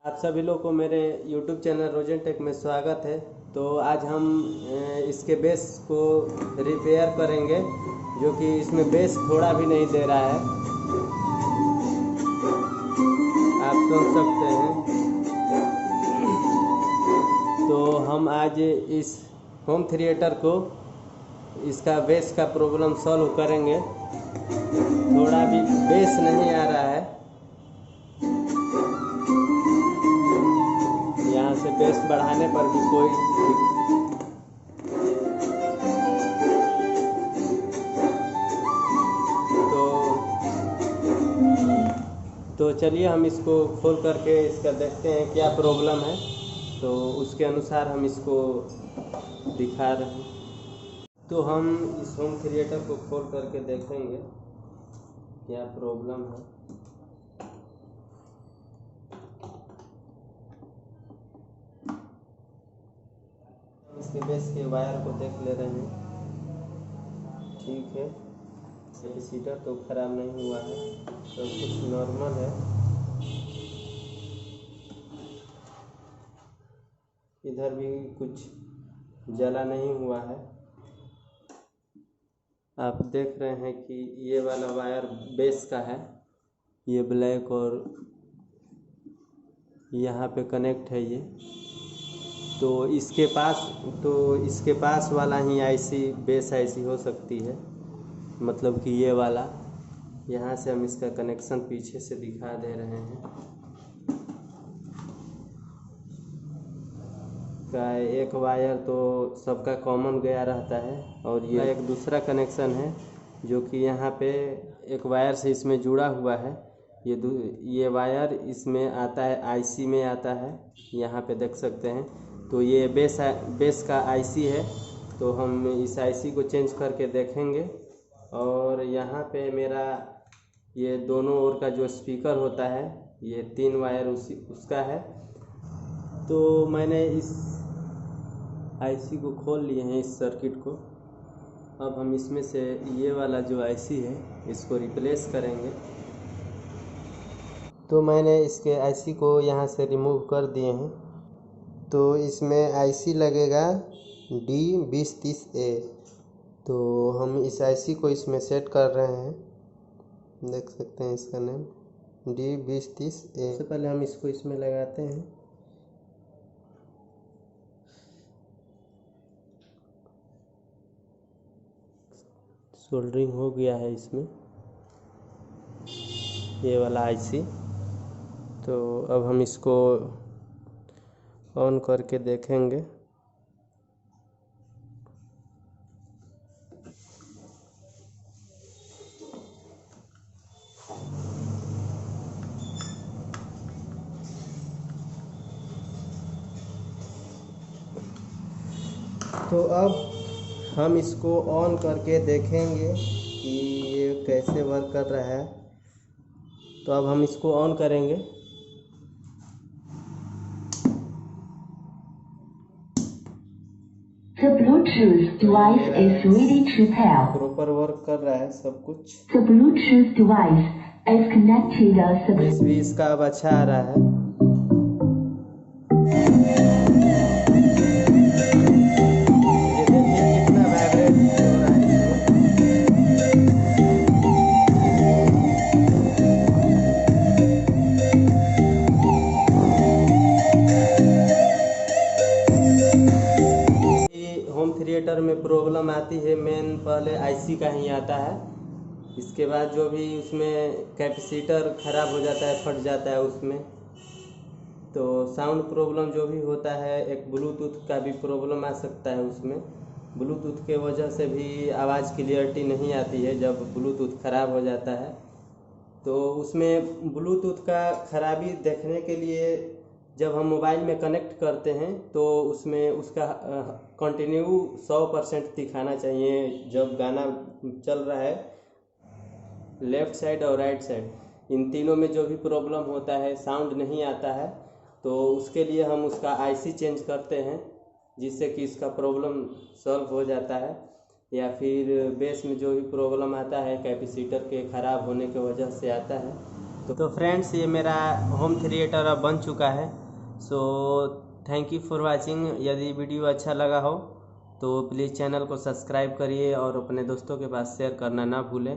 आप सभी लोग को मेरे YouTube चैनल रोजन टेक में स्वागत है। तो आज हम इसके बेस को रिपेयर करेंगे, जो कि इसमें बेस थोड़ा भी नहीं दे रहा है, आप सुन सकते हैं। तो हम आज इस होम थिएटर को इसका बेस का प्रॉब्लम सॉल्व करेंगे। थोड़ा भी बेस नहीं आ रहा है, यहाँ से बेस बढ़ाने पर भी तो चलिए हम इसको खोल करके इसका देखते हैं क्या प्रॉब्लम है, तो उसके अनुसार हम इसको दिखा रहे हैं। तो हम इस होम थिएटर को खोल करके देखेंगे क्या प्रॉब्लम है। इसके बेस के वायर को देख ले रहे हैं, ठीक है। कैपेसिटर तो ख़राब नहीं हुआ है, सब कुछ नॉर्मल है। इधर भी कुछ जला नहीं हुआ है। आप देख रहे हैं कि ये वाला वायर बेस का है, ये ब्लैक, और यहाँ पे कनेक्ट है ये। तो इसके पास वाला ही आईसी बेस आईसी हो सकती है, मतलब कि ये वाला। यहाँ से हम इसका कनेक्शन पीछे से दिखा दे रहे हैं का एक वायर तो सबका कॉमन गया रहता है, और ये एक दूसरा कनेक्शन है जो कि यहाँ पे एक वायर से इसमें जुड़ा हुआ है। ये वायर इसमें आता है, आईसी में आता है, यहाँ पे देख सकते हैं। तो ये बेस का आईसी है, तो हम इस आईसी को चेंज करके देखेंगे। और यहाँ पे मेरा ये दोनों ओर का जो स्पीकर होता है, ये 3 वायर उसका है। तो मैंने इस आईसी को खोल लिए हैं, इस सर्किट को। अब हम इसमें से ये वाला जो आईसी है इसको रिप्लेस करेंगे। तो मैंने इसके आईसी को यहाँ से रिमूव कर दिए हैं। तो इसमें आईसी लगेगा D2030A। तो हम इस आईसी को इसमें सेट कर रहे हैं, देख सकते हैं इसका नेम D2030A। सबसे पहले हम इसको इसमें लगाते हैं। सोल्डरिंग हो गया है इसमें, ये वाला आईसी। तो अब हम इसको ऑन करके देखेंगे। तो अब हम इसको ऑन करके देखेंगे कि ये कैसे वर्क कर रहा है। तो अब हम इसको ऑन करेंगे। The Bluetooth device is ready to pair. Proper work कर रहा है सब कुछ। The Bluetooth device is connected. Base भी इसका अब अच्छा आ रहा है। होम थिएटर में प्रॉब्लम आती है, मेन पहले आईसी का ही आता है। इसके बाद जो भी उसमें कैपेसिटर ख़राब हो जाता है, फट जाता है उसमें। तो साउंड प्रॉब्लम जो भी होता है, एक ब्लूटूथ का भी प्रॉब्लम आ सकता है उसमें। ब्लूटूथ के वजह से भी आवाज़ क्लियरिटी नहीं आती है जब ब्लूटूथ ख़राब हो जाता है। तो उसमें ब्लूटूथ का ख़राबी देखने के लिए जब हम मोबाइल में कनेक्ट करते हैं तो उसमें उसका कंटिन्यू 100% दिखाना चाहिए। जब गाना चल रहा है, लेफ़्ट साइड और राइट साइड, इन तीनों में जो भी प्रॉब्लम होता है, साउंड नहीं आता है, तो उसके लिए हम उसका आईसी चेंज करते हैं, जिससे कि इसका प्रॉब्लम सॉल्व हो जाता है। या फिर बेस में जो भी प्रॉब्लम आता है कैपेसिटर के ख़राब होने की वजह से आता है, तो फ्रेंड्स, ये मेरा होम थिएटर अब बन चुका है। So thank you for watching. यदि वीडियो अच्छा लगा हो तो प्लीज़ चैनल को सब्सक्राइब करिए और अपने दोस्तों के पास शेयर करना ना भूलें।